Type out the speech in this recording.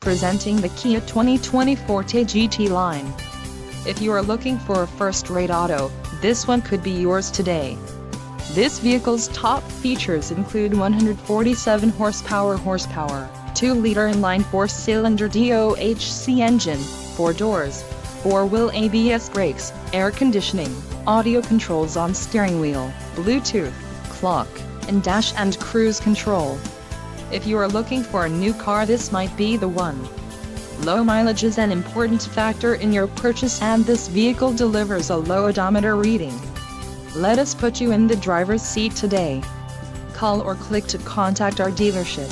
Presenting the Kia 2020 Forte GT-Line. If you are looking for a first-rate auto, this one could be yours today. This vehicle's top features include 147 horsepower, 2-liter inline 4-cylinder DOHC engine, 4 doors, 4-wheel ABS brakes, air conditioning, audio controls on steering wheel, Bluetooth, clock, and dash and cruise control. If you are looking for a new car, this might be the one. Low mileage is an important factor in your purchase, and this vehicle delivers a low odometer reading. Let us put you in the driver's seat today. Call or click to contact our dealership.